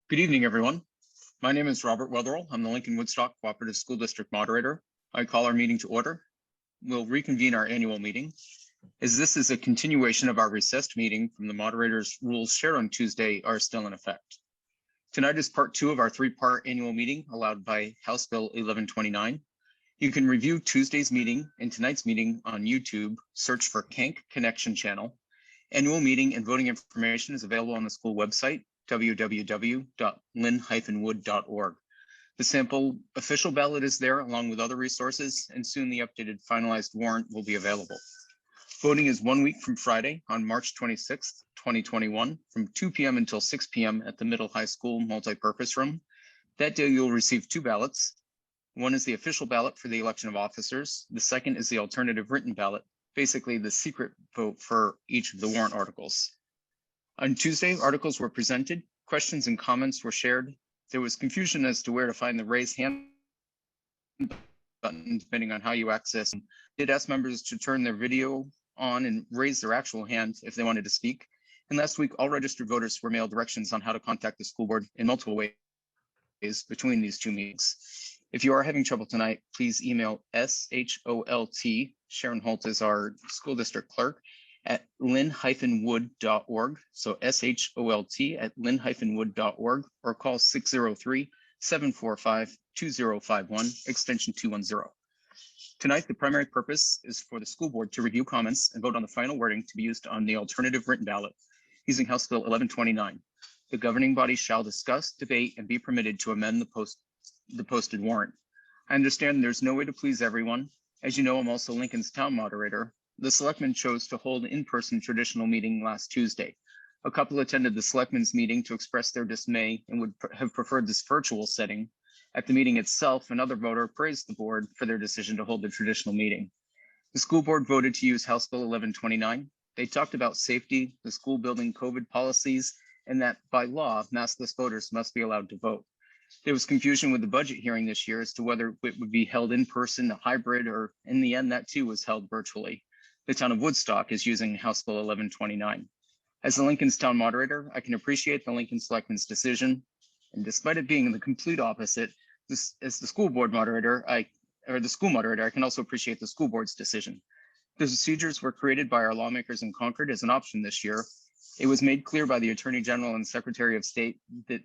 Good evening, everyone. My name is Robert Wetherell. I'm the Lincoln Woodstock Cooperative School District Moderator. I call our meeting to order. We'll reconvene our annual meeting, as this is a continuation of our recessed meeting from the moderator's rules shared on Tuesday are still in effect. Tonight is part 2 of our 3-part annual meeting allowed by House Bill 1129. You can review Tuesday's meeting and tonight's meeting on YouTube. Search for Kank Connection Channel. Annual meeting and voting information is available on the school website, www.lin-wood.org. The sample official ballot is there along with other resources, and soon the updated finalized warrant will be available. Voting is 1 week from Friday on March 26th, 2021, from 2 p.m. until 6 p.m. at the Middle High School multipurpose room. That day you'll receive 2 ballots. One is the official ballot for the election of officers. The second is the alternative written ballot, basically the secret vote for each of the warrant articles. On Tuesday, articles were presented, questions and comments were shared. There was confusion as to where to find the raise hand button, depending on how you access them. Did ask members to turn their video on and raise their actual hand if they wanted to speak. And last week, all registered voters were mailed directions on how to contact the school board in multiple ways between these 2 meetings. If you are having trouble tonight, please email SHOLT, Sharon Holt is our school district clerk, at lin-wood.org. So SHOLT at lin-wood.org, or call 603-745-2051, extension 210. Tonight, the primary purpose is for the school board to review comments and vote on the final wording to be used on the alternative written ballot using House Bill 1129. The governing body shall discuss, debate, and be permitted to amend the posted warrant. I understand there's no way to please everyone. As you know, I'm also Lincoln's town moderator. The selectmen chose to hold an in-person traditional meeting last Tuesday. A couple attended the selectmen's meeting to express their dismay and would have preferred this virtual setting. At the meeting itself, another voter praised the board for their decision to hold the traditional meeting. The school board voted to use House Bill 1129. They talked about safety, the school building COVID policies, and that by law, maskless voters must be allowed to vote. There was confusion with the budget hearing this year as to whether it would be held in person, a hybrid, or in the end, that too was held virtually. The town of Woodstock is using House Bill 1129. As the Lincoln's town moderator, I can appreciate the Lincoln Selectmen's decision. And despite it being the complete opposite, as the school board moderator, I can also appreciate the school board's decision. The procedures were created by our lawmakers in Concord as an option this year. It was made clear by the Attorney General and Secretary of State that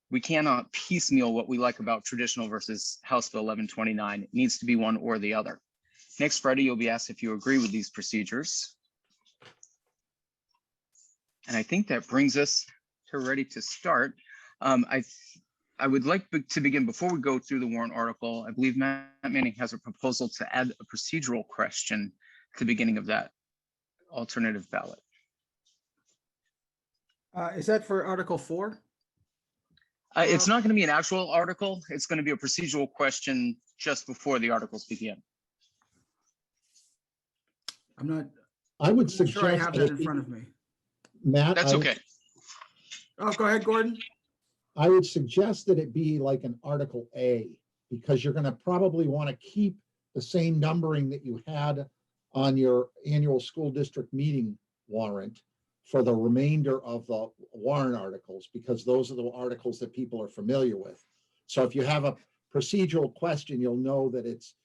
we cannot piecemeal what we like about traditional versus House Bill 1129. It needs to be one or the other. Next Friday, you'll be asked if you agree with these procedures. And I think that brings us to ready to start. I would like to begin, before we go through the warrant article, I believe Matt Manning has a proposal to add a procedural question at the beginning of that alternative ballot. Is that for Article 4? It's not going to be an actual article. It's going to be a procedural question just before the articles begin. I would suggest sure I have that in front of me. Matt, That's okay. Oh, go ahead, Gordon. I would suggest that it be like an Article A, because you're going to probably want to keep the same numbering that you had on your annual school district meeting warrant for the remainder of the warrant articles, because those are the articles that people are familiar with. So if you have a procedural question, you'll know that it's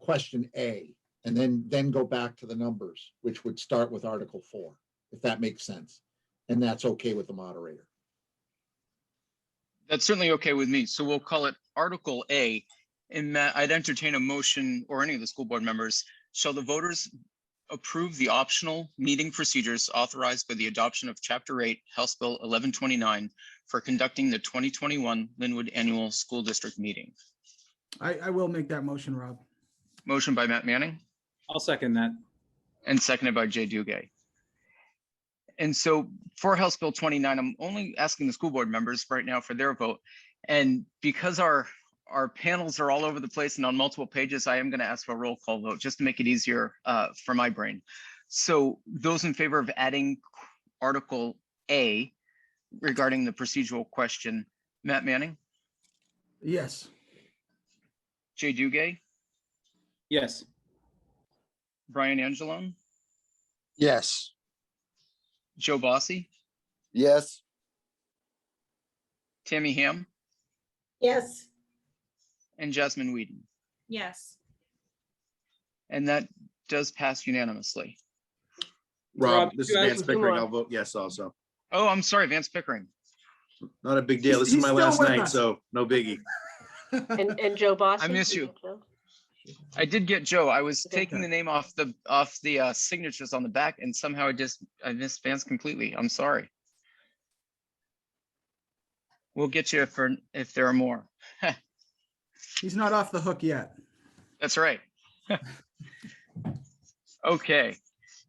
question A, and then go back to the numbers, which would start with Article 4, if that makes sense. And that's okay with the moderator. That's certainly okay with me. So we'll call it Article A. And Matt, I'd entertain a motion, or any of the school board members, shall the voters approve the optional meeting procedures authorized by the adoption of Chapter 8, House Bill 1129 for conducting the 2021 Lin-Wood Annual School District Meeting? I will make that motion, Rob. Motion by Matt Manning. I'll second that. And seconded by Jay Duguay. And so for House Bill 29, I'm only asking the school board members right now for their vote. And because our panels are all over the place and on multiple pages, I am going to ask for a roll call vote just to make it easier for my brain. So those in favor of adding Article A regarding the procedural question, Matt Manning? Yes. Jay Duguay? Yes. Brian Angelone? Yes. Joe Bossi? Yes. Tammy Ham, Yes. and Jasmine Whedon. Yes. And that does pass unanimously. Rob, Rob, this you is asked Vance for two Pickering. more. I'll vote yes also. Oh, I'm sorry, Vance Pickering. Not a big deal. This is He's my still last with night, us. so no biggie. And Joe Boston? I miss You you. got Joe? I did get Joe. I was Okay. taking the name off the signatures on the back, and somehow I missed Vance completely. I'm sorry. We'll get you if there are more. He's not off the hook yet. That's right. Okay,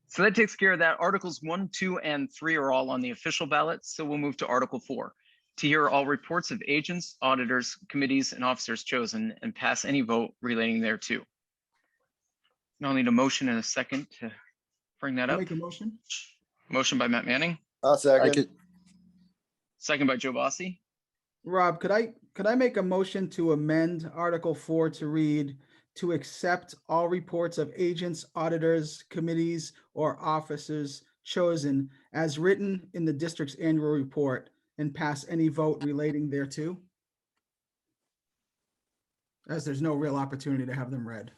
so that takes care of that. Articles 1, 2, and 3 are all on the official ballot. So we'll move to Article 4. To hear all reports of agents, auditors, committees, and officers chosen and pass any vote relating thereto. And I'll need a motion and a second to bring that I'll up. make a motion. Motion by Matt Manning, I'll second. second by Joe Bossi. Rob, could I make a motion to amend Article 4 to read, to accept all reports of agents, auditors, committees, or officers chosen as written in the district's annual report and pass any vote relating thereto? As there's no real opportunity to have them read.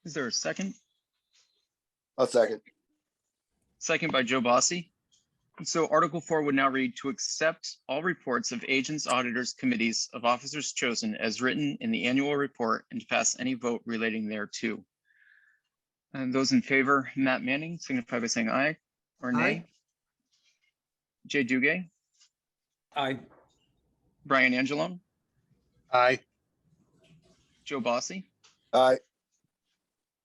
Is there a second? I'll second. Second by Joe Bossi. So Article 4 would now read, to accept all reports of agents, auditors, committees of officers chosen as written in the annual report and to pass any vote relating thereto. And those in favor, Matt Manning, signify by saying aye or nay. Aye. Jay Duguay, Aye. Brian Angelone, Aye. Joe Bossi, Aye.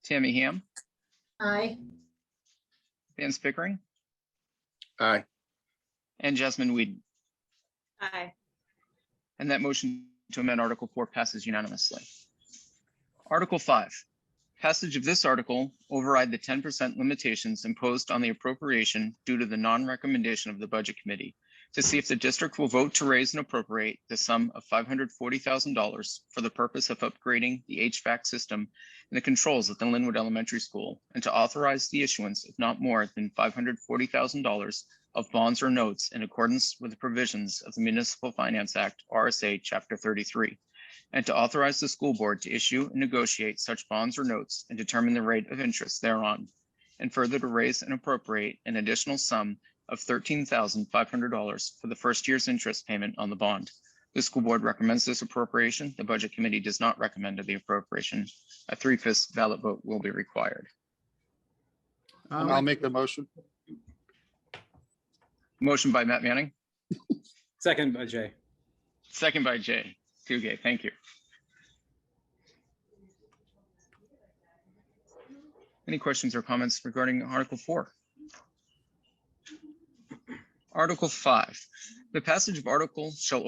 Tammy Ham, Aye. Vance Pickering, Aye. and Jasmine Whedon. Aye. And that motion to amend Article 4 passes unanimously. Article 5, passage of this article override the 10% limitations imposed on the appropriation due to the non-recommendation of the Budget Committee to see if the district will vote to raise and appropriate the sum of $540,000 for the purpose of upgrading the HVAC system and the controls at the Lin-Wood Elementary School, and to authorize the issuance of not more than $540,000 of bonds or notes in accordance with the provisions of the Municipal Finance Act, RSA Chapter 33, and to authorize the school board to issue and negotiate such bonds or notes and determine the rate of interest thereon, and further to raise and appropriate an additional sum of $13,500 for the first year's interest payment on the bond. The school board recommends this appropriation. The Budget Committee does not recommend the appropriation. A 3/5 ballot vote will be required. I'll make the motion. Motion by Matt Manning, Second by Jay. second by Jay Duguay. Thank you. Any questions or comments regarding Article 4? Article 5, the passage of article shall,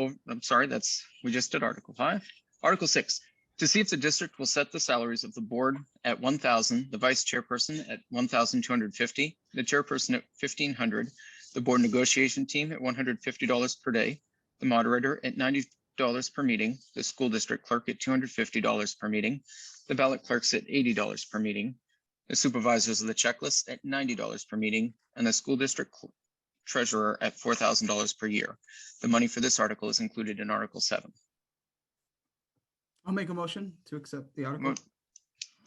we just did Article 5. Article 6, to see if the district will set the salaries of the board at 1,000, the vice chairperson at 1,250, the chairperson at 1,500, the board negotiation team at $150 per day, the moderator at $90 per meeting, the school district clerk at $250 per meeting, the ballot clerks at $80 per meeting, the supervisors of the checklist at $90 per meeting, and the school district treasurer at $4,000 per year. The money for this article is included in Article 7. I'll make a motion to accept the article.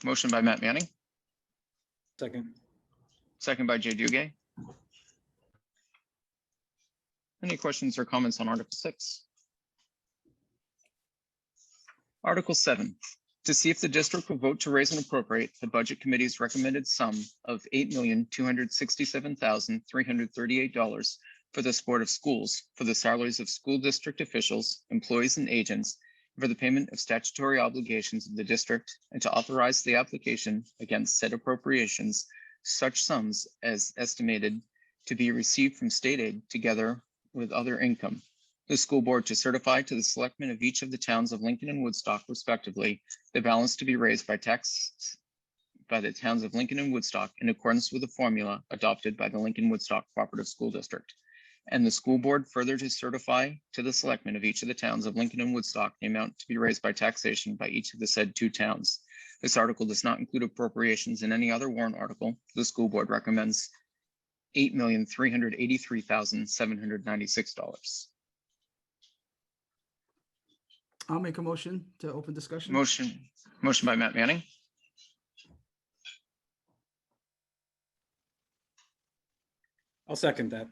Motion by Matt Manning, Second. second by Jay Duguay. Any questions or comments on Article 6? Article 7, to see if the district will vote to raise and appropriate the Budget Committee's recommended sum of $8,267,338 for the Board of Schools for the salaries of school district officials, employees, and agents for the payment of statutory obligations of the district, and to authorize the application against said appropriations such sums as estimated to be received from state aid together with other income. The school board to certify to the selectmen of each of the towns of Lincoln and Woodstock respectively, the balance to be raised by tax by the towns of Lincoln and Woodstock in accordance with the formula adopted by the Lincoln Woodstock Cooperative School District. And the school board further to certify to the selectmen of each of the towns of Lincoln and Woodstock the amount to be raised by taxation by each of the said two towns. This article does not include appropriations in any other warrant article. The school board recommends $8,383,796. I'll make a motion to open discussion. Motion by Matt Manning, I'll second that.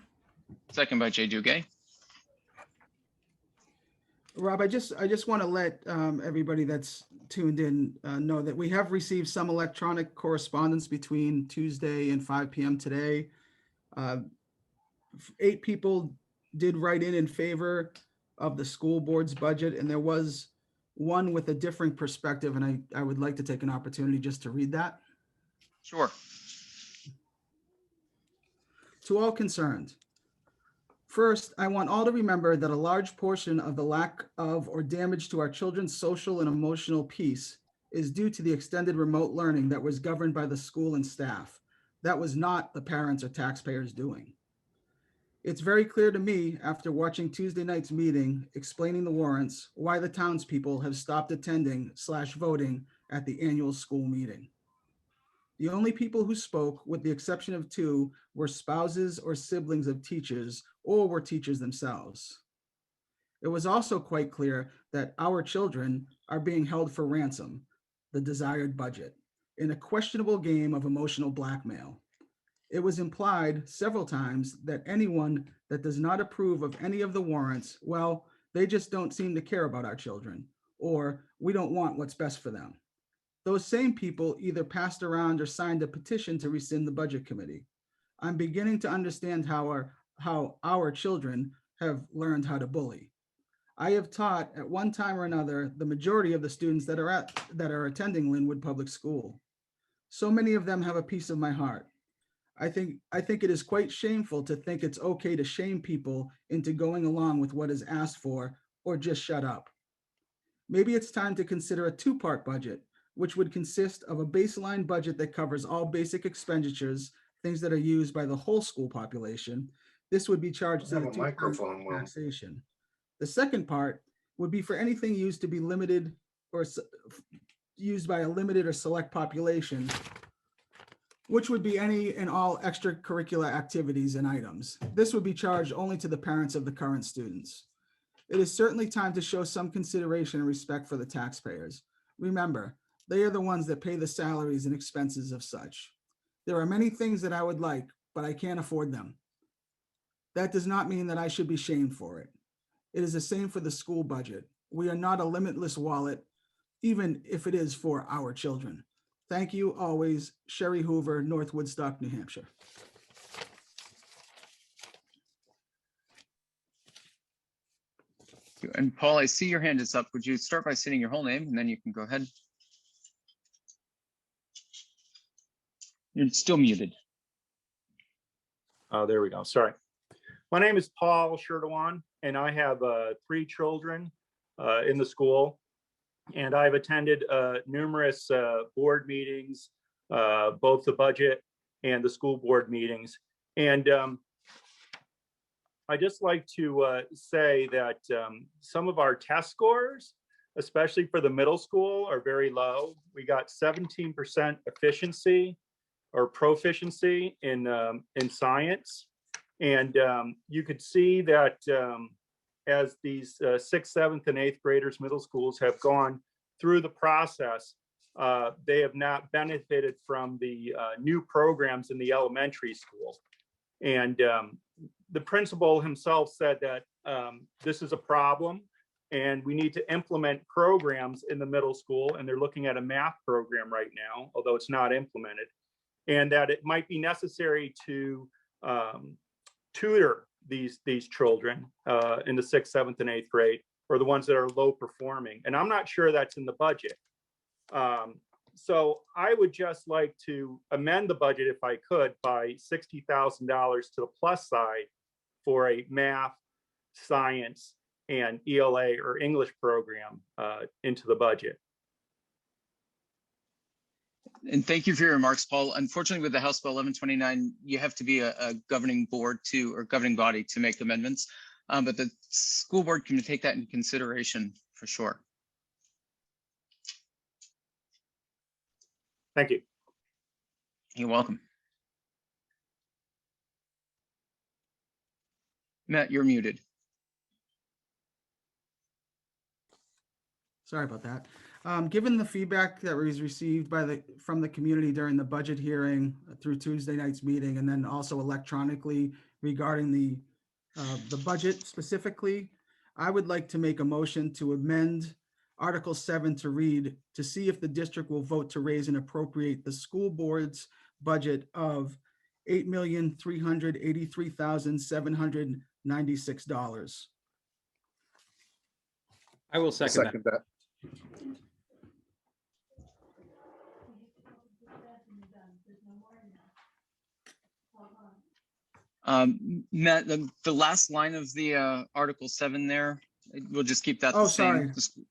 second by Jay Duguay. Rob, I just want to let everybody that's tuned in know that we have received some electronic correspondence between Tuesday and 5 p.m. today. 8 people did write in favor of the school board's budget, and there was one with a different perspective, and I would like to take an opportunity just to read that. Sure. To all concerned, first, I want all to remember that a large portion of the lack of or damage to our children's social and emotional peace is due to the extended remote learning that was governed by the school and staff. That was not the parents or taxpayers doing. It's very clear to me after watching Tuesday night's meeting explaining the warrants why the townspeople have stopped attending/voting at the annual school meeting. The only people who spoke, with the exception of 2, were spouses or siblings of teachers or were teachers themselves. It was also quite clear that our children are being held for ransom, the desired budget, in a questionable game of emotional blackmail. It was implied several times that anyone that does not approve of any of the warrants, well, they just don't seem to care about our children, or we don't want what's best for them. Those same people either passed around or signed a petition to rescind the budget committee. I'm beginning to understand how our children have learned how to bully. I have taught at one time or another the majority of the students that are attending Lin-Wood Public School. So many of them have a piece of my heart. I think it is quite shameful to think it's okay to shame people into going along with what is asked for or just shut up. Maybe it's time to consider a 2-part budget, which would consist of a baseline budget that covers all basic expenditures, things that are used by the whole school population. This would be charged to the microphone taxation. The second part would be for anything used to be limited or used by a limited or select population, which would be any and all extracurricular activities and items. This would be charged only to the parents of the current students. It is certainly time to show some consideration and respect for the taxpayers. Remember, they are the ones that pay the salaries and expenses of such. There are many things that I would like, but I can't afford them. That does not mean that I should be shamed for it. It is the same for the school budget. We are not a limitless wallet, even if it is for our children. Thank you always, Sherry Hoover, North Woodstock, New Hampshire. And Paul, I see your hand is up. Would you start by stating your whole name and then you can go ahead? You're still muted. Oh, there we go. Sorry. My name is Paul Sherdewan, and I have 3 children in the school. And I've attended numerous board meetings, both the budget and the school board meetings. And I just like to say that some of our test scores, especially for the middle school, are very low. We got 17% efficiency or proficiency in science. And you could see that as these 6th, 7th, and 8th graders, middle schools have gone through the process, they have not benefited from the new programs in the elementary school. And the principal himself said that this is a problem and we need to implement programs in the middle school. And they're looking at a math program right now, although it's not implemented, and that it might be necessary to tutor these children in the 6th, 7th, and 8th grade, or the ones that are low performing. And I'm not sure that's in the budget. So I would just like to amend the budget, if I could, by $60,000 to the plus side for a math, science, and ELA or English program into the budget. And thank you for your remarks, Paul. Unfortunately, with the House Bill 1129, you have to be a governing board or governing body to make amendments. But the school board can take that into consideration for sure. Thank you. You're welcome. Matt, you're muted. Sorry about that. Given the feedback that was received from the community during the budget hearing through Tuesday night's meeting, and then also electronically regarding the budget specifically, I would like to make a motion to amend Article 7 to read, to see if the district will vote to raise and appropriate the school board's budget of $8,383,796. I will I'll second that. second that. Matt, the last line of the Article 7 there, we'll just keep that Oh, the same. sorry.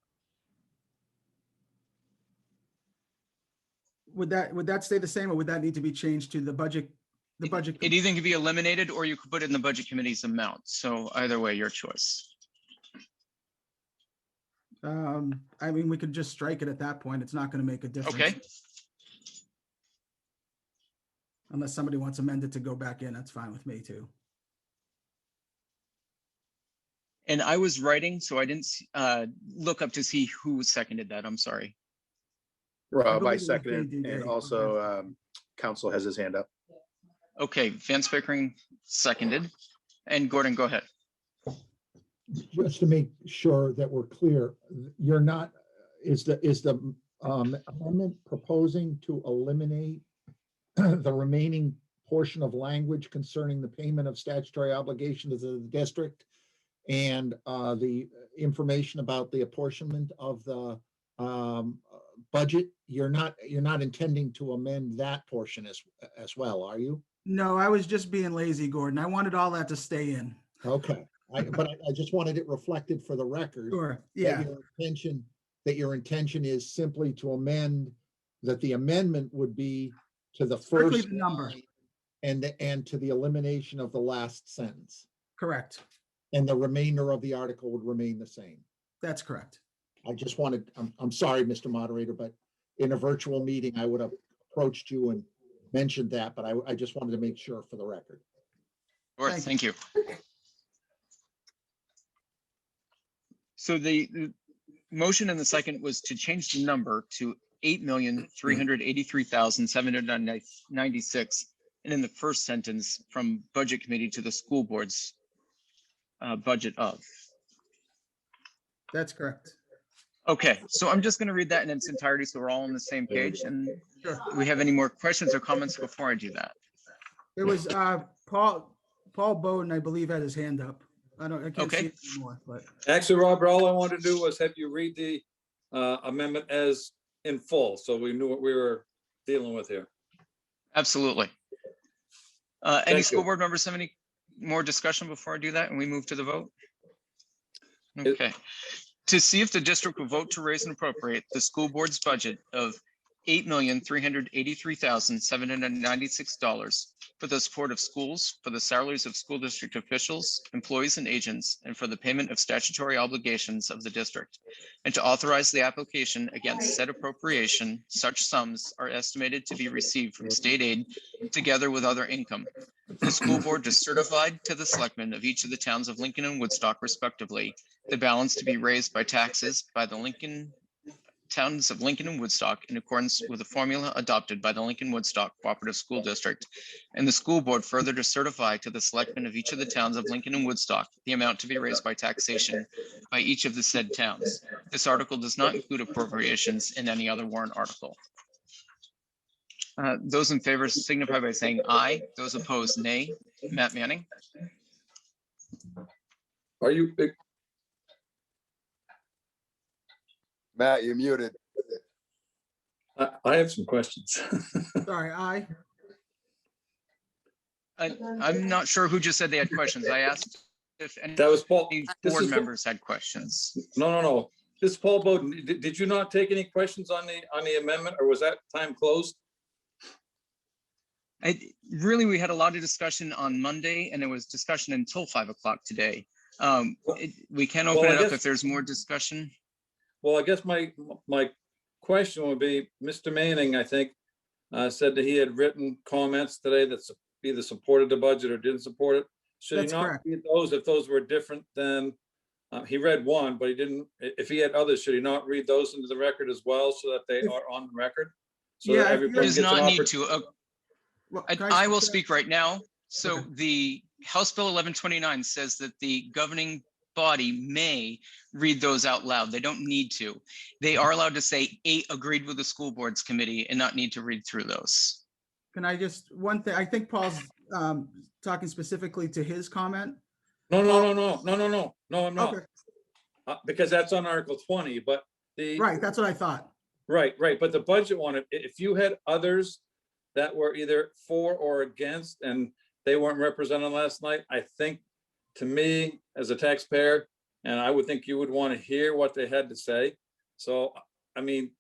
Would that stay the same, or would that need to be changed to the budget? The budget. It either can be eliminated or you could put it in the budget committee's amount. So either way, your choice. I mean, we could just strike it at that point. It's not going to make a difference. Okay. Unless somebody wants amended to go back in, that's fine with me too. And I was writing, so I didn't look up to see who seconded that. I'm sorry. Rob, I believe it was second it, JD. and also council has his hand up. Okay, Van Spickering seconded. And Gordon, go ahead. Just to make sure that we're clear, you're not, is the amendment proposing to eliminate the remaining portion of language concerning the payment of statutory obligations to the district and the information about the apportionment of the budget? You're not intending to amend that portion as well, are you? No, I was just being lazy, Gordon. I wanted all that to stay in. Okay, but I just wanted it reflected for the record. Sure, that yeah. your intention is simply to amend, that the amendment would be to the Strictly first the number. line and to the elimination of the last sentence. Correct. And the remainder of the article would remain the same. That's correct. I just wanted, I'm sorry, Mr. Moderator, but in a virtual meeting, I would have approached you and mentioned that, but I just wanted to make sure for the record. All right, thank you. So the motion in the second was to change the number to 8,383,796, and in the first sentence, from budget committee to the school board's budget of. That's correct. Okay, so I'm just going to read that in its entirety so we're all on the same page. And Sure. do we have any more questions or comments before I do that? It was Paul Bowden, I believe, had his hand up. I can't Okay. see it anymore, but Actually, Robert, all I wanted to do was have you read the amendment as in full, so we knew what we were dealing with here. Absolutely. Any Thank school you. board members have any more discussion before I do that and we move to the vote? It- Okay. To see if the district will vote to raise and appropriate the school board's budget of $8,383,796 for the support of schools, for the salaries of school district officials, employees and agents, and for the payment of statutory obligations of the district, and to authorize the application against said appropriation, such sums are estimated to be received from state aid together with other income. The school board to certify to the selectmen of each of the towns of Lincoln and Woodstock respectively, the balance to be raised by taxes by the towns of Lincoln and Woodstock in accordance with the formula adopted by the Lincoln Woodstock Cooperative School District, and the school board further to certify to the selectmen of each of the towns of Lincoln and Woodstock the amount to be raised by taxation by each of the said towns. This article does not include appropriations in any other warrant article. Those in favor signify by saying aye. Those opposed, nay. Matt Manning. Are you, Matt, you're muted. I have some questions. sorry, aye. I'm not sure who just said they had questions. I asked if any That was Paul. This board is- members had questions. No. This is Paul Bowden. Did you not take any questions on the amendment, or was that time closed? Really, we had a lot of discussion on Monday, and there was discussion until 5 o'clock today. We can open Well, I it up guess- if there's more discussion. Well, I guess my question would be, Mr. Manning, I think, said that he had written comments today that either supported the budget or didn't support it. should he That's not correct. read those if those were different than, he read one, but he didn't, if he had others, should he not read those into the record as well so that they If- are on the record? So Yeah, that if everybody Does gets an not need opportunity. to. Well, I, can I will to that? speak right now. So Okay. the House Bill 1129 says that the governing body may read those out loud. They don't need to. They are allowed to say 8 agreed with the school boards committee and not need to read through those. Can I just, one thing, I think Paul's talking specifically to his comment. No, I'm not. Okay, Because that's on Article 20, but the. right, that's what I thought. Right, but the budget one, if you had others that were either for or against and they weren't represented last night, I think, to me, as a taxpayer, and I would think you would want to hear what they had to say. So, I mean,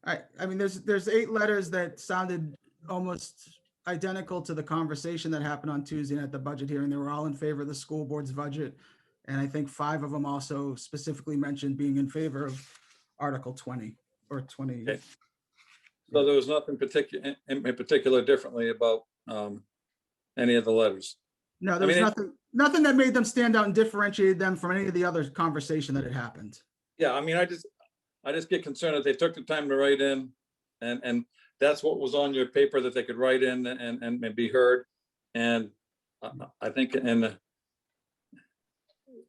I mean, there's 8 letters that sounded almost identical to the conversation that happened on Tuesday at the budget hearing. They were all in favor of the school board's budget. And I think 5 of them also specifically mentioned being in favor of Article 20 or 20. Okay. so there was nothing particular, in particular differently about any of the letters. No, there was mean, nothing that made them stand out and differentiated them from any of the other conversation that had happened. Yeah, I mean, I just get concerned that they took the time to write in and that's what was on your paper that they could write in and be heard. And I think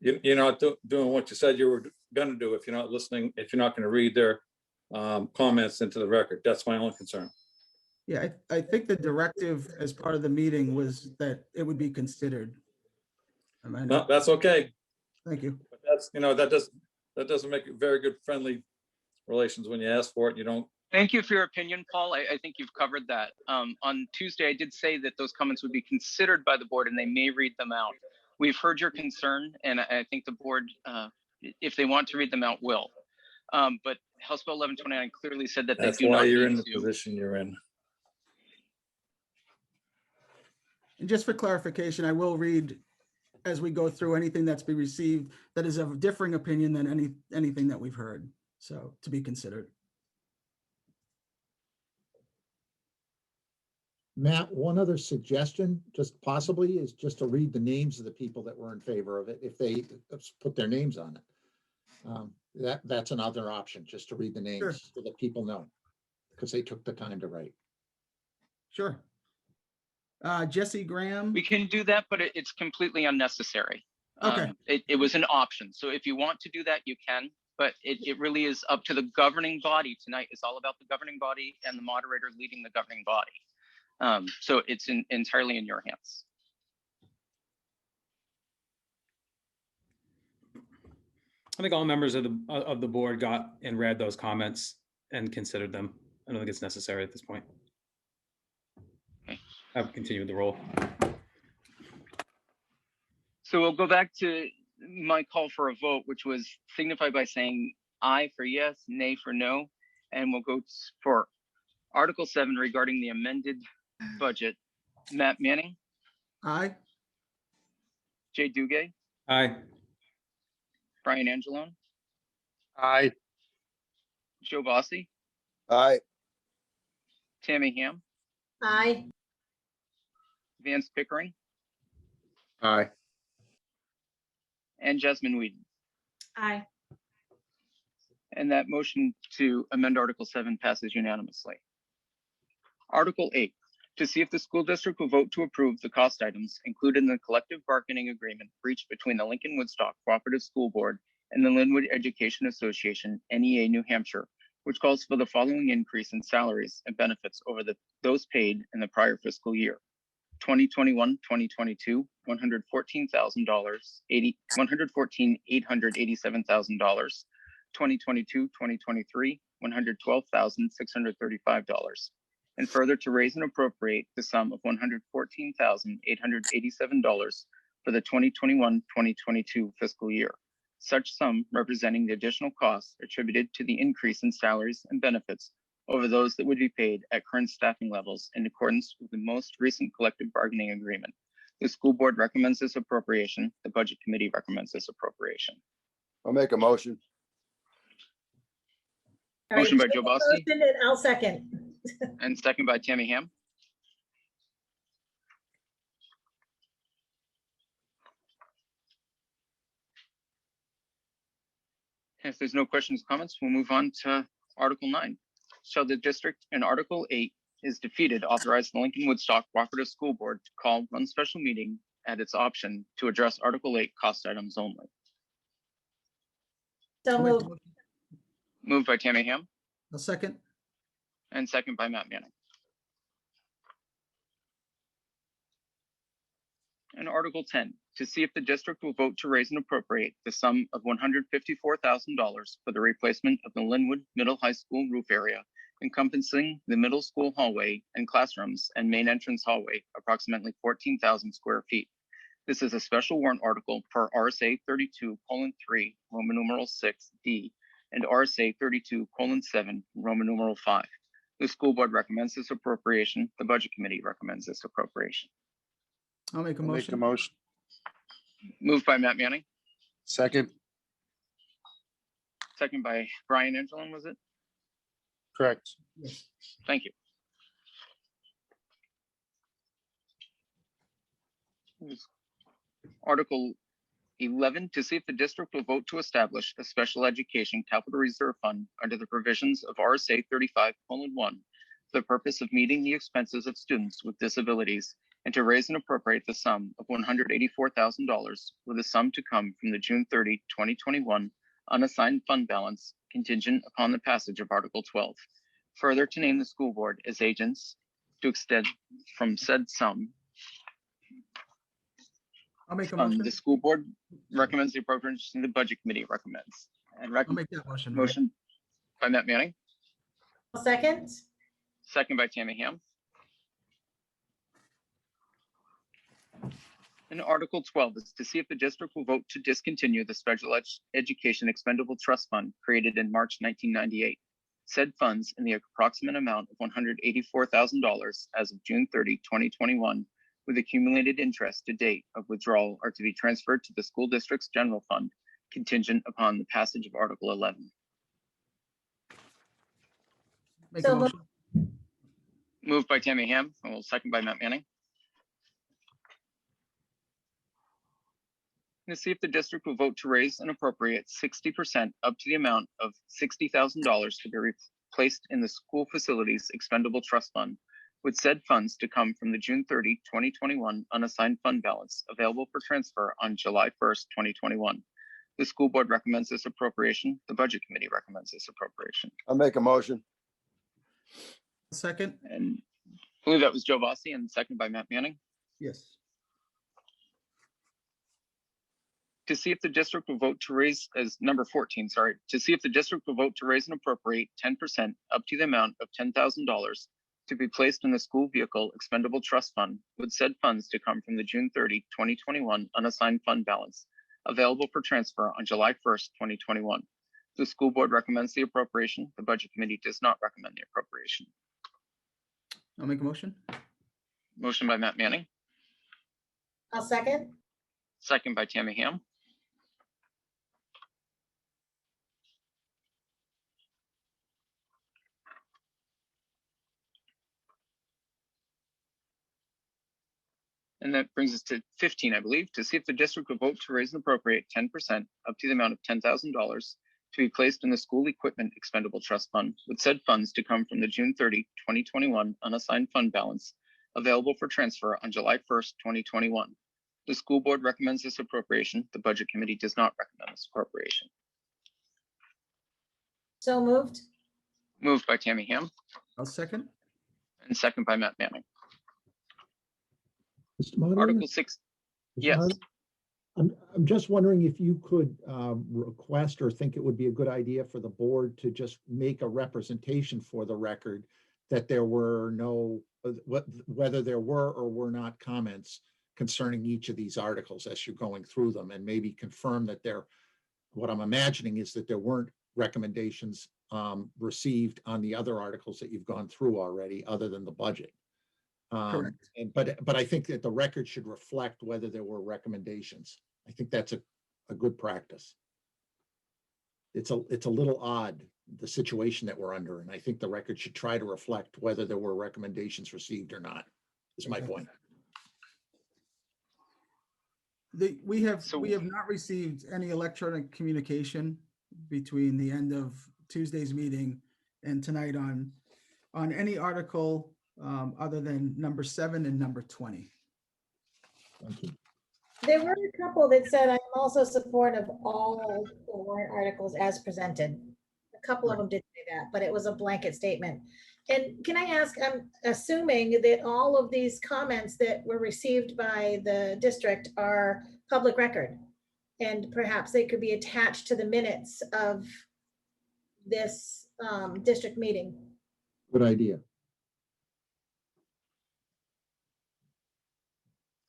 you're not doing what you said you were gonna do if you're not listening, if you're not gonna read their comments into the record. That's my only concern. Yeah, I think the directive as part of the meeting was that it would be considered. No, that's okay. Thank you. But that's, that doesn't make it very good friendly relations when you ask for it. You don't. Thank you for your opinion, Paul. I think you've covered that. On Tuesday, I did say that those comments would be considered by the board and they may read them out. We've heard your concern and I think the board, if they want to read them out, will. But House Bill 1129 clearly said that they That's do why not you're in need the to. position you're in. And just for clarification, I will read as we go through anything that's been received that is of a differing opinion than anything that we've heard. So to be considered. Matt, one other suggestion, just possibly, is just to read the names of the people that were in favor of it, if they put their names on it. That's another option, just to read the Sure. names so that people know, because they took the time to write. Sure. Jesse Graham. We can do that, but it's completely unnecessary. Okay. It was an option. So if you want to do that, you can, but it really is up to the governing body. Tonight is all about the governing body and the moderator leading the governing body. So it's entirely in your hands. I think all members of the board got and read those comments and considered them. I don't think it's necessary at this point. Okay. I would continue with the roll. So we'll go back to my call for a vote, which was signified by saying aye for yes, nay for no. And we'll go for Article 7 regarding the amended budget. Matt Manning, Aye. Jay Duguay, Aye. Brian Angelone, Aye. Joe Bossi, Aye. Tammy Ham, Aye. Vance Pickering, Aye. and Jasmine Whedon. Aye. And that motion to amend Article 7 passes unanimously. Article 8, to see if the school district will vote to approve the cost items included in the collective bargaining agreement reached between the Lincoln Woodstock Cooperative School Board and the Lin-Wood Education Association, NEA New Hampshire, which calls for the following increase in salaries and benefits over those paid in the prior fiscal year. 2021-2022, $114,000, $114,887,000. 2022-2023, $112,635. And further to raise and appropriate the sum of $114,887 for the 2021-2022 fiscal year. Such sum representing the additional costs attributed to the increase in salaries and benefits over those that would be paid at current staffing levels in accordance with the most recent collective bargaining agreement. The school board recommends this appropriation. The budget committee recommends this appropriation. I'll make a motion. All right, Motion by Joe Bossi. motion and I'll second. And second by Tammy Ham. If there's no questions, comments, we'll move on to Article 9. Shall the district in Article 8 is defeated, authorize the Lincoln Woodstock Cooperative School Board to call one special meeting at its option to address Article 8 cost items only. So I'll make the moved. motion. Moved by Tammy Ham A second. and second by Matt Manning. And Article 10, to see if the district will vote to raise and appropriate the sum of $154,000 for the replacement of the Lin-Wood Middle High School roof area, encompassing the middle school hallway and classrooms and main entrance hallway, approximately 14,000 square feet. This is a special warrant article per RSA 32:3, Roman numeral 6D, and RSA 32:7, Roman numeral 5. The school board recommends this appropriation. The budget committee recommends this appropriation. I'll make a I'll make the motion. motion. Moved by Matt Manning, Second, second by Brian Angelin, was it? correct. Yes. Thank you. Article 11, to see if the district will vote to establish a special education capital reserve fund under the provisions of RSA 35:1 for the purpose of meeting the expenses of students with disabilities and to raise and appropriate the sum of $184,000 with a sum to come from the June 30, 2021 unassigned fund balance contingent upon the passage of Article 12. Further, to name the school board as agents to extend from said sum. I'll make a motion. The school board recommends the appropriation the budget committee recommends. And I'll make that motion. Mike. motion by Matt Manning, I'll second. second by Tammy Ham. And Article 12 is to see if the district will vote to discontinue the Special Education Expendable Trust Fund created in March 1998. Said funds in the approximate amount of $184,000 as of June 30, 2021, with accumulated interest to date of withdrawal are to be transferred to the school district's general fund contingent upon the passage of Article 11. Make a So moved. motion. Moved by Tammy Ham, and will second by Matt Manning. To see if the district will vote to raise and appropriate 60% up to the amount of $60,000 to be replaced in the school facilities expendable trust fund, with said funds to come from the June 30, 2021 unassigned fund balance available for transfer on July 1st, 2021. The school board recommends this appropriation. The budget committee recommends this appropriation. I'll make a motion. Second. And I believe that was Joe Vossi and second by Matt Manning. Yes. To see if the district will vote to raise as number 14, sorry, to see if the district will vote to raise and appropriate 10% up to the amount of $10,000 to be placed in the school vehicle expendable trust fund, with said funds to come from the June 30, 2021 unassigned fund balance available for transfer on July 1st, 2021. The school board recommends the appropriation. The budget committee does not recommend the appropriation. I'll make a motion. Motion by Matt Manning, I'll second. second by Tammy Ham. And that brings us to 15, I believe, to see if the district will vote to raise and appropriate 10% up to the amount of $10,000 to be placed in the school equipment expendable trust fund, with said funds to come from the June 30, 2021 unassigned fund balance available for transfer on July 1st, 2021. The school board recommends this appropriation. The budget committee does not recommend this appropriation. So moved. Moved by Tammy Ham I'll second. and second by Matt Manning. Mr. Moderator? Article 6, Mr. yes. Moderator, I'm just wondering if you could request or think it would be a good idea for the board to just make a representation for the record that there were no, whether there were or were not comments concerning each of these articles as you're going through them, and maybe confirm that what I'm imagining is that there weren't recommendations received on the other articles that you've gone through already, other than the budget. Correct. But I think that the record should reflect whether there were recommendations. I think that's a good practice. It's a little odd, the situation that we're under, and I think the record should try to reflect whether there were recommendations received or not, is my point. We have So- not received any electronic communication between the end of Tuesday's meeting and tonight on any article other than number 7 and number 20. Thank you. There were a couple that said I'm also support of all the warrant articles as presented. A couple of them did say that, but it was a blanket statement. And can I ask, I'm assuming that all of these comments that were received by the district are public record, and perhaps they could be attached to the minutes of this district meeting. Good idea.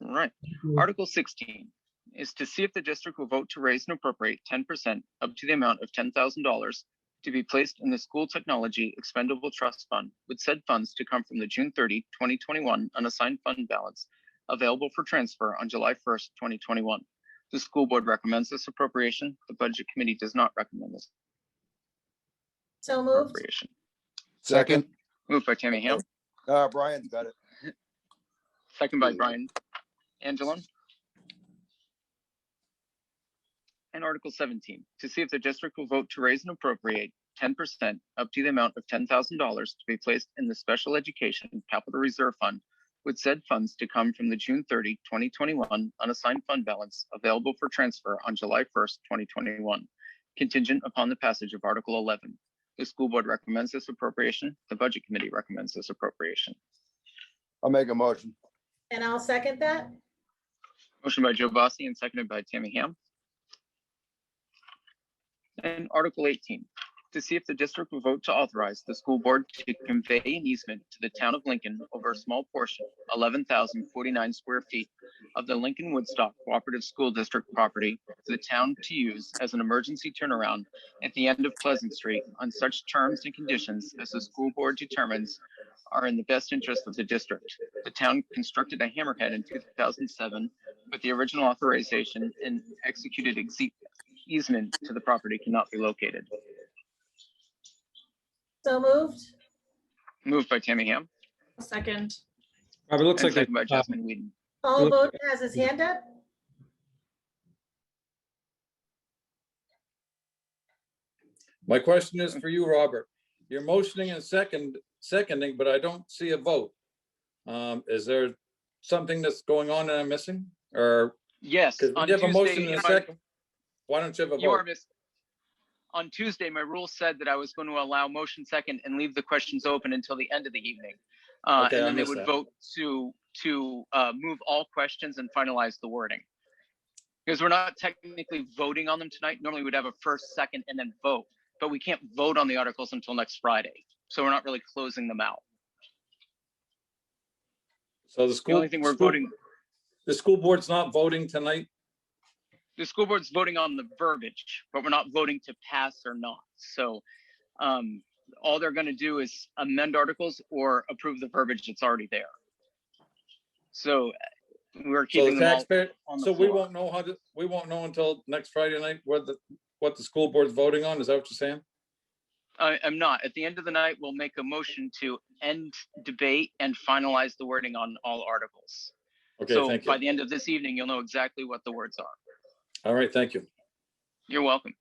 All right. Article 16 is to see if the district will vote to raise and appropriate 10% up to the amount of $10,000 to be placed in the School Technology Expendable Trust Fund, with said funds to come from the June 30, 2021 unassigned fund balance available for transfer on July 1st, 2021. The school board recommends this appropriation. The budget committee does not recommend this So moved. appropriation. Second. Moved by Tammy Ham, Brian's got it. second by Brian Angelon. And Article 17, to see if the district will vote to raise and appropriate 10% up to the amount of $10,000 to be placed in the Special Education Capital Reserve Fund, with said funds to come from the June 30, 2021 unassigned fund balance available for transfer on July 1st, 2021, contingent upon the passage of Article 11. The school board recommends this appropriation. The budget committee recommends this appropriation. I'll make a motion. And I'll second that. Motion by Joe Bossi and seconded by Tammy Ham. And Article 18, to see if the district will vote to authorize the school board to convey an easement to the town of Lincoln over a small portion, 11,049 square feet of the Lincoln Woodstock Cooperative School District property for the town to use as an emergency turnaround at the end of Pleasant Street on such terms and conditions as the school board determines are in the best interest of the district. The town constructed a hammerhead in 2007 with the original authorization, and executed easement to the property cannot be located. So moved. Moved by Tammy Ham Second. Robert, it looks and like seconded by there's, Jasmine Whedon. Paul Bowden has his hand up. My question is for you, Robert. You're motioning and seconding, but I don't see a vote. Is there something that's going on that I'm missing? Or, Yes, because on we have a motion Tuesday, and a second. Why don't you have a you are vote? on Tuesday, my rule said that I was going to allow motion second and leave the questions open until the end of the evening. Okay, And I then they missed would that. vote to move all questions and finalize the wording. Because we're not technically voting on them tonight. Normally we'd have a first, second, and then vote, but we can't vote on the articles until next Friday. So we're not really closing them out. So the The school, only thing we're voting, the school board's not voting tonight? the school board's voting on the verbiage, but we're not voting to pass or not. So all they're going to do is amend articles or approve the verbiage that's already there. So we're So keeping the them all taxpayer, on the so we floor. won't know we won't know until next Friday night what the school board's voting on? Is that what you're saying? I'm not. At the end of the night, we'll make a motion to end debate and finalize the wording on all articles. Okay, So thank by you. the end of this evening, you'll know exactly what the words are. All right, thank you. You're welcome.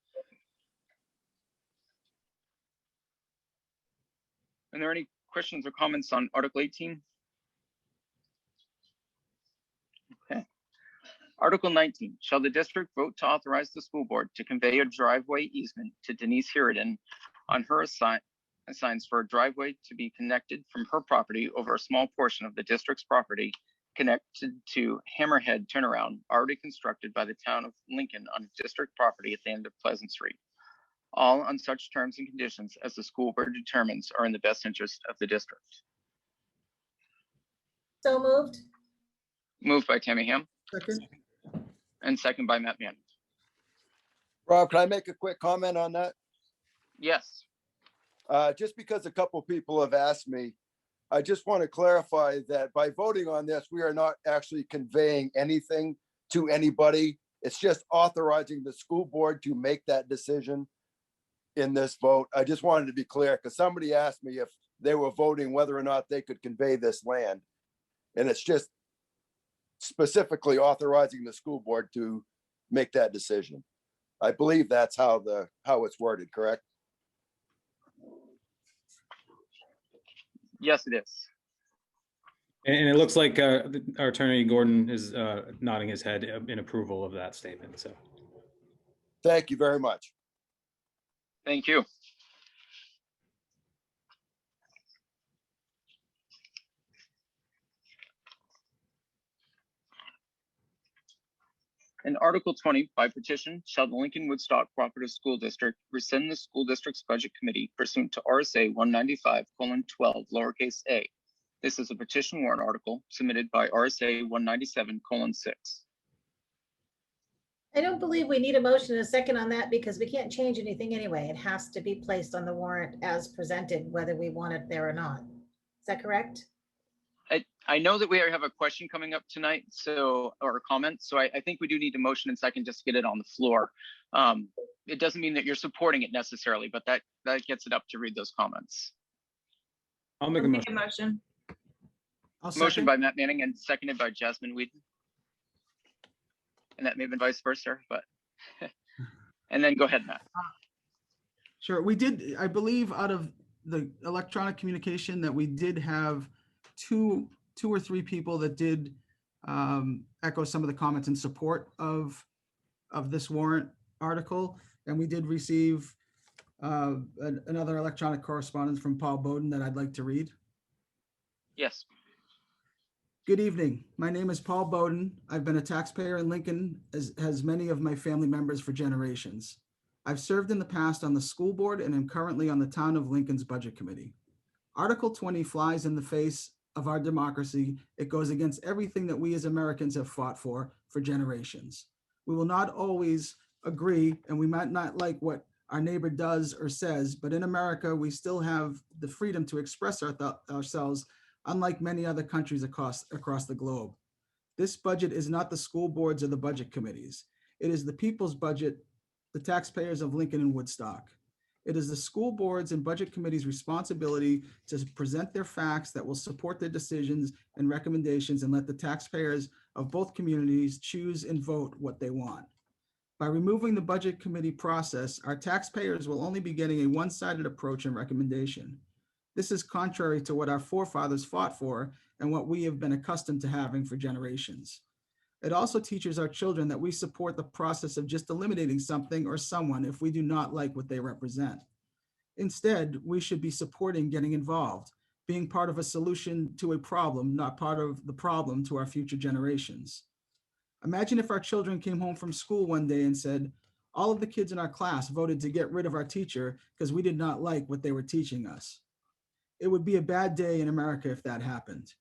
Are there any questions or comments on Article 18? Okay. Article 19, shall the district vote to authorize the school board to convey a driveway easement to Denise Heridan on her assigns for a driveway to be connected from her property over a small portion of the district's property connected to Hammerhead turnaround already constructed by the town of Lincoln on district property at the end of Pleasant Street. All on such terms and conditions as the school board determines are in the best interest of the district. So moved. Moved by Tammy Ham Second. and second by Matt Mann. Rob, can I make a quick comment on that? Yes. Just because a couple people have asked me, I just want to clarify that by voting on this, we are not actually conveying anything to anybody. It's just authorizing the school board to make that decision in this vote. I just wanted to be clear because somebody asked me if they were voting whether or not they could convey this land. And it's just specifically authorizing the school board to make that decision. I believe that's how it's worded, correct? Yes, it is. And it looks like our attorney Gordon is nodding his head in approval of that statement. So Thank you very much. Thank you. In Article 20, by petition, shall the Lincoln Woodstock Cooperative School District rescind the school district's budget committee pursuant to RSA 195:12 lowercase a. This is a petition warrant article submitted by RSA 197:6. I don't believe we need a motion and a second on that because we can't change anything anyway. It has to be placed on the warrant as presented, whether we want it there or not. Is that correct? I know that we have a question coming up tonight, or a comment. So I think we do need a motion and second just to get it on the floor. It doesn't mean that you're supporting it necessarily, but that gets it up to read those comments. I'll make a motion. I'll Motion second. by Matt Manning and seconded by Jasmine Whedon. And that may have been vice versa, but and then go ahead, Matt. Sure, we did, I believe out of the electronic communication that we did have two or three people that did echo some of the comments in support of this warrant article. And we did receive another electronic correspondence from Paul Bowden that I'd like to read. Yes. Good evening. My name is Paul Bowden. I've been a taxpayer in Lincoln, as has many of my family members, for generations. I've served in the past on the school board and am currently on the town of Lincoln's budget committee. Article 20 flies in the face of our democracy. It goes against everything that we as Americans have fought for generations. We will not always agree, and we might not like what our neighbor does or says, but in America, we still have the freedom to express ourselves, unlike many other countries across the globe. This budget is not the school boards or the budget committees. It is the people's budget, the taxpayers of Lincoln and Woodstock. It is the school boards and budget committees' responsibility to present their facts that will support their decisions and recommendations and let the taxpayers of both communities choose and vote what they want. By removing the budget committee process, our taxpayers will only be getting a one-sided approach and recommendation. This is contrary to what our forefathers fought for and what we have been accustomed to having for generations. It also teaches our children that we support the process of just eliminating something or someone if we do not like what they represent. Instead, we should be supporting getting involved, being part of a solution to a problem, not part of the problem to our future generations. Imagine if our children came home from school one day and said, all of the kids in our class voted to get rid of our teacher because we did not like what they were teaching us. It would be a bad day in America if that happened.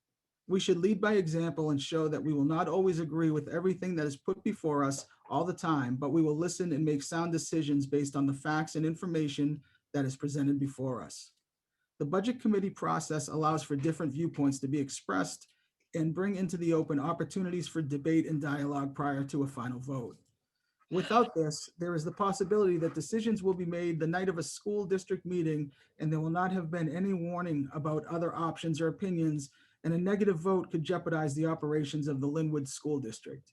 We should lead by example and show that we will not always agree with everything that is put before us all the time, but we will listen and make sound decisions based on the facts and information that is presented before us. The budget committee process allows for different viewpoints to be expressed and bring into the open opportunities for debate and dialogue prior to a final vote. Without this, there is the possibility that decisions will be made the night of a school district meeting and there will not have been any warning about other options or opinions, and a negative vote could jeopardize the operations of the Lin-Wood School District.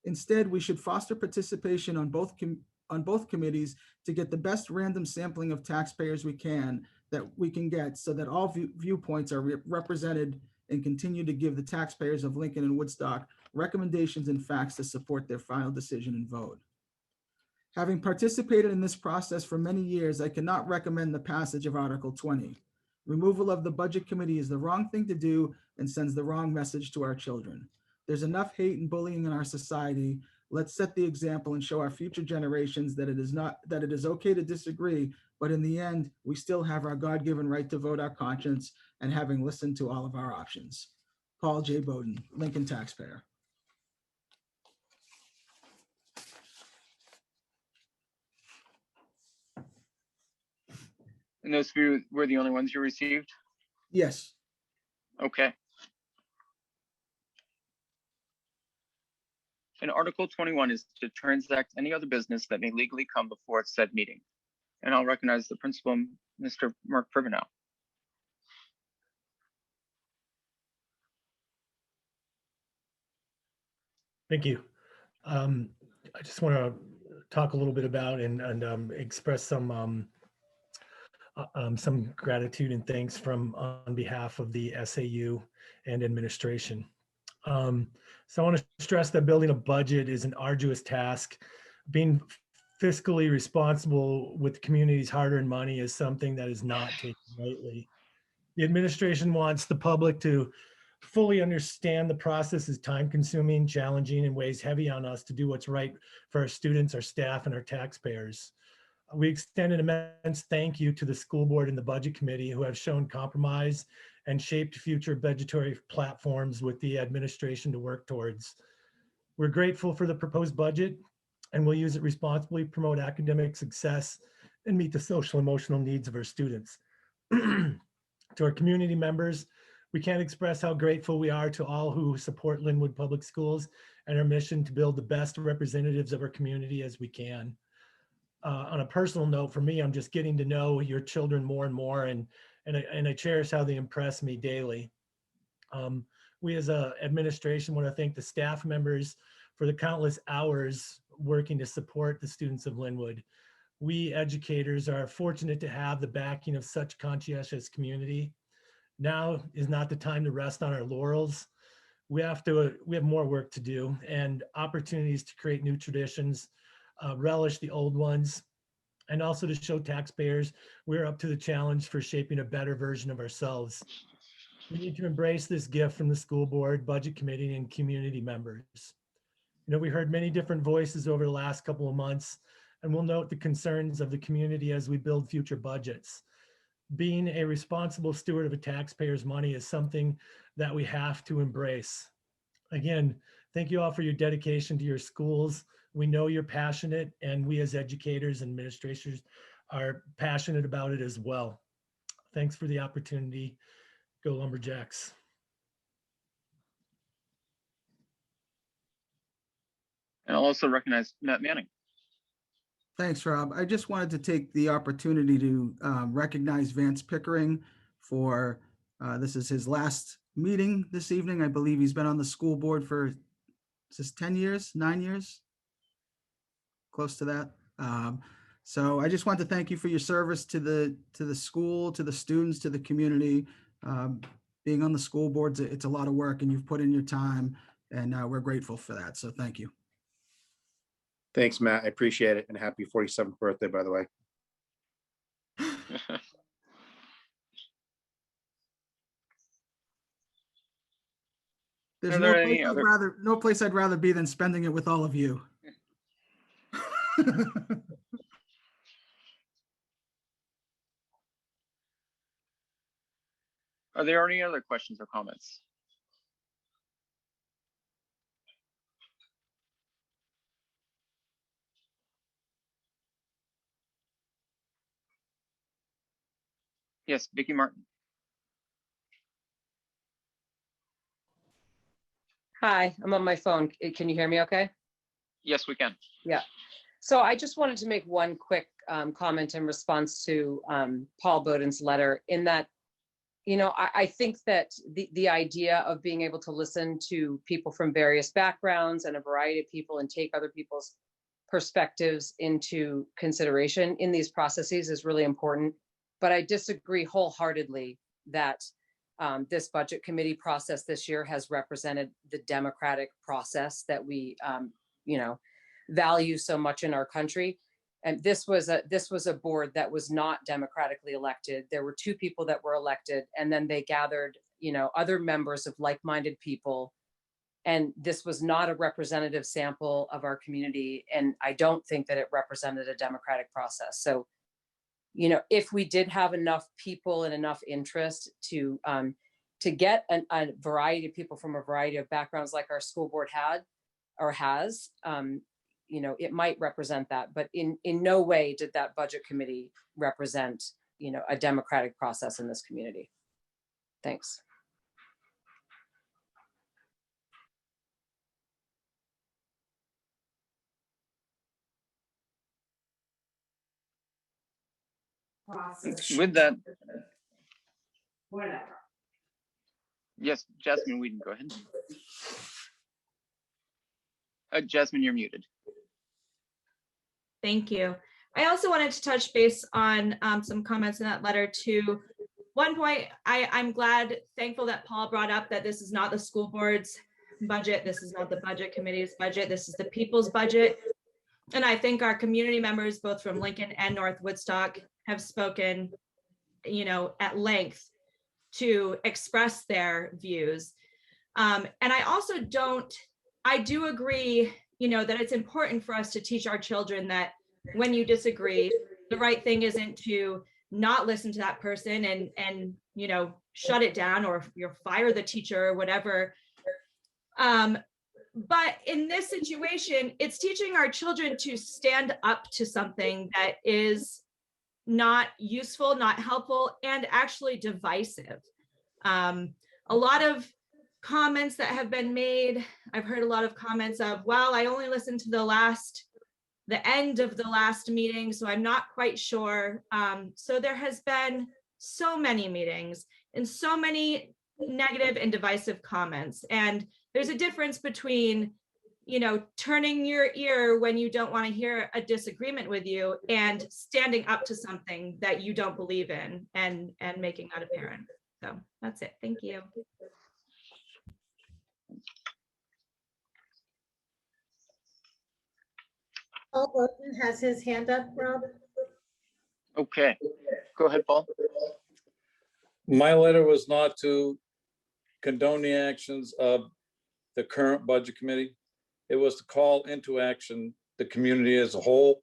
Instead, we should foster participation on both committees to get the best random sampling of taxpayers we can get so that all viewpoints are represented and continue to give the taxpayers of Lincoln and Woodstock recommendations and facts to support their final decision and vote. Having participated in this process for many years, I cannot recommend the passage of Article 20. Removal of the budget committee is the wrong thing to do and sends the wrong message to our children. There's enough hate and bullying in our society. Let's set the example and show our future generations that it is okay to disagree, but in the end, we still have our God-given right to vote our conscience and having listened to all of our options. Paul J. Bowden, Lincoln taxpayer. And those few were the only ones you received? Yes. Okay. And Article 21 is to transact any other business that may legally come before said meeting. And I'll recognize the principal, Mr. Mark Privenow. Thank you. I just want to talk a little bit about and express some gratitude and thanks from on behalf of the SAU and administration. So I want to stress that building a budget is an arduous task. Being fiscally responsible with the community's hard-earned money is something that is not taken lightly. The administration wants the public to fully understand the process is time-consuming, challenging, and weighs heavy on us to do what's right for our students, our staff, and our taxpayers. We extend an immense thank you to the school board and the budget committee who have shown compromise and shaped future budgetary platforms with the administration to work towards. We're grateful for the proposed budget and we'll use it responsibly, promote academic success, and meet the social emotional needs of our students. To our community members, we can't express how grateful we are to all who support Lin-Wood Public Schools and our mission to build the best representatives of our community as we can. On a personal note, for me, I'm just getting to know your children more and more, and I cherish how they impress me daily. We as an administration want to thank the staff members for the countless hours working to support the students of Lin-Wood. We educators are fortunate to have the backing of such conscientious community. Now is not the time to rest on our laurels. We have more work to do and opportunities to create new traditions, relish the old ones, and also to show taxpayers we're up to the challenge for shaping a better version of ourselves. We need to embrace this gift from the school board, budget committee, and community members. You know, we heard many different voices over the last couple of months, and we'll note the concerns of the community as we build future budgets. Being a responsible steward of a taxpayer's money is something that we have to embrace. Again, thank you all for your dedication to your schools. We know you're passionate, and we as educators and administrators are passionate about it as well. Thanks for the opportunity. Go Lumberjacks. And I'll also recognize Matt Manning. Thanks, Rob. I just wanted to take the opportunity to recognize Vance Pickering for, this is his last meeting this evening. I believe he's been on the school board for, is this 10 years, 9 years? Close to that. So I just want to thank you for your service to the school, to the students, to the community. Being on the school board, it's a lot of work and you've put in your time, and we're grateful for that. So thank you. Thanks, Matt. I appreciate it. And happy 47th birthday, by the way. There's no place I'd rather be than spending it with all of you. Are there any other questions or comments? Yes, Vicki Martin. Hi, I'm on my phone. Can you hear me okay? Yes, we can. Yeah. So I just wanted to make one quick comment in response to Paul Bowden's letter, in that, you know, I think that the idea of being able to listen to people from various backgrounds and a variety of people and take other people's perspectives into consideration in these processes is really important. But I disagree wholeheartedly that this budget committee process this year has represented the democratic process that we, you know, value so much in our country. And this was a board that was not democratically elected. There were 2 people that were elected, and then they gathered, you know, other members of like-minded people. And this was not a representative sample of our community. And I don't think that it represented a democratic process. So, you know, if we did have enough people and enough interest to get a variety of people from a variety of backgrounds like our school board had or has, you know, it might represent that, but in no way did that budget committee represent, you know, a democratic process in this community. Thanks. With that, Whatever. yes, Jasmine Whedon, go ahead. Jasmine, you're muted. Thank you. I also wanted to touch base on some comments in that letter too. One point, I'm thankful that Paul brought up that this is not the school board's budget. This is not the budget committee's budget. This is the people's budget. And I think our community members, both from Lincoln and North Woodstock, have spoken, at length to express their views. And I do agree, that it's important for us to teach our children that when you disagree, the right thing isn't to not listen to that person and shut it down or fire the teacher or whatever. But in this situation, it's teaching our children to stand up to something that is not useful, not helpful, and actually divisive. A lot of comments that have been made, I've heard a lot of comments of, well, I only listened to the end of the last meeting, so I'm not quite sure. So there has been so many meetings and so many negative and divisive comments. And there's a difference between, turning your ear when you don't want to hear a disagreement with you and standing up to something that you don't believe in and making that apparent. So that's it. Thank you. Paul Bowden has his hand up, Rob. Okay, go ahead, Paul. My letter was not to condone the actions of the current budget committee. It was to call into action the community as a whole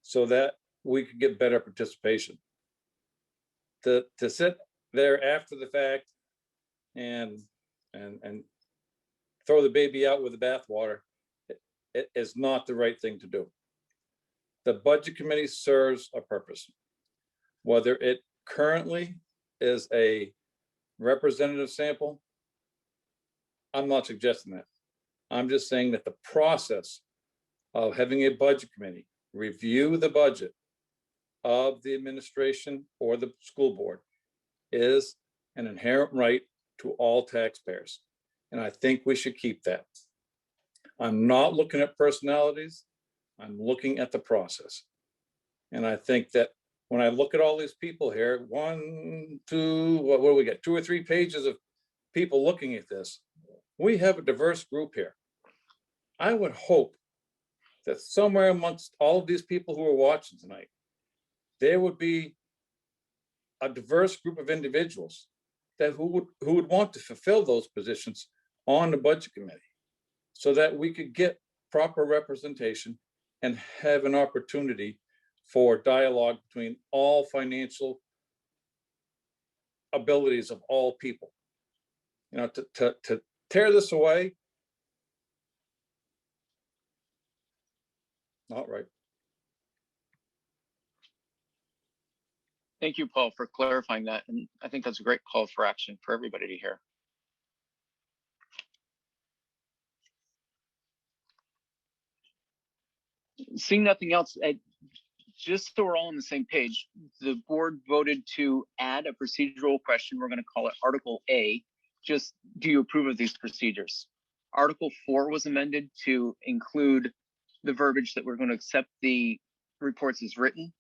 so that we could get better participation. To sit there after the fact and throw the baby out with the bathwater, it is not the right thing to do. The budget committee serves a purpose. Whether it currently is a representative sample, I'm not suggesting that. I'm just saying that the process of having a budget committee review the budget of the administration or the school board is an inherent right to all taxpayers. And I think we should keep that. I'm not looking at personalities. I'm looking at the process. And I think that when I look at all these people here, what do we get? 2 or 3 pages of people looking at this. We have a diverse group here. I would hope that somewhere amongst all of these people who are watching tonight, there would be a diverse group of individuals who would want to fulfill those positions on the budget committee so that we could get proper representation and have an opportunity for dialogue between all financial abilities of all people. To tear this away, not right. Thank you, Paul, for clarifying that. And I think that's a great call for action for everybody to hear. Seeing nothing else, just so we're all on the same page, the board voted to add a procedural question. We're going to call it Article A. Just, do you approve of these procedures? Article 4 was amended to include the verbiage that we're going to accept the reports as written.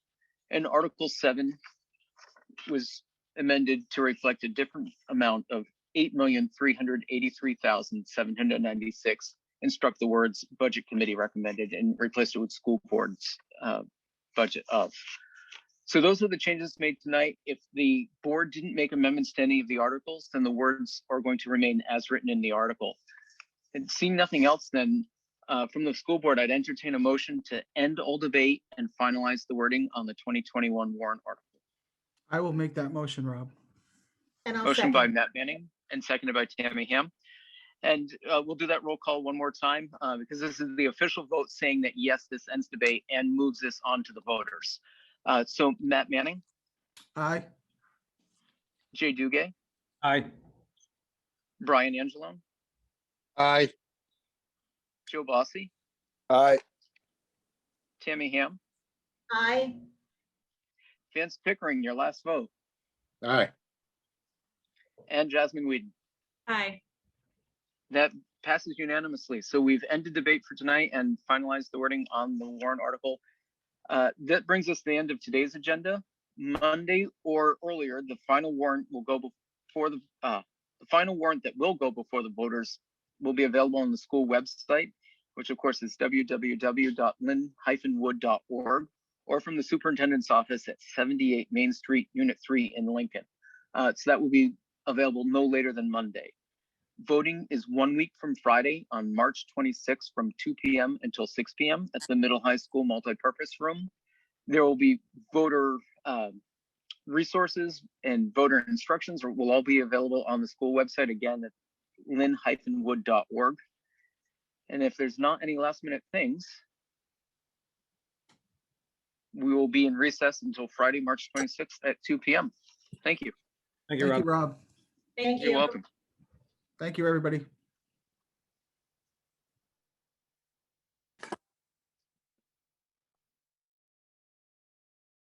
And Article 7 was amended to reflect a different amount of $8,383,796 and struck the words budget committee recommended and replaced it with school board's budget of. So those are the changes made tonight. If the board didn't make amendments to any of the articles, then the words are going to remain as written in the article. And seeing nothing else, then from the school board, I'd entertain a motion to end all debate and finalize the wording on the 2021 warrant article. I will make that motion, Rob. And I'll Motion by second. Matt Manning and seconded by Tammy Ham. And we'll do that roll call one more time because this is the official vote saying that yes, this ends debate and moves this on to the voters. So Matt Manning, Aye. Jay Duguay, Aye. Brian Angelone, Aye. Joe Bossi, Aye. Tammy Ham, Aye. Vance Pickering, your last vote, Aye. and Jasmine Whedon. Aye. That passes unanimously. So we've ended debate for tonight and finalized the wording on the warrant article. That brings us to the end of today's agenda. Monday or earlier, the final warrant will go before the final warrant that will go before the voters will be available on the school website, which of course is www.lin-wood.org, or from the superintendent's office at 78 Main Street, Unit 3 in Lincoln. So that will be available no later than Monday. Voting is 1 week from Friday on March 26th from 2 p.m. until 6 p.m. at the Middle High School Multipurpose Room. There will be voter resources and voter instructions will all be available on the school website, again at lin-wood.org. And if there's not any last minute things, we will be in recess until Friday, March 26th at 2 p.m. Thank you. Thank you, Thank Rob. you, Rob. Thank You're you. welcome. Thank you, everybody.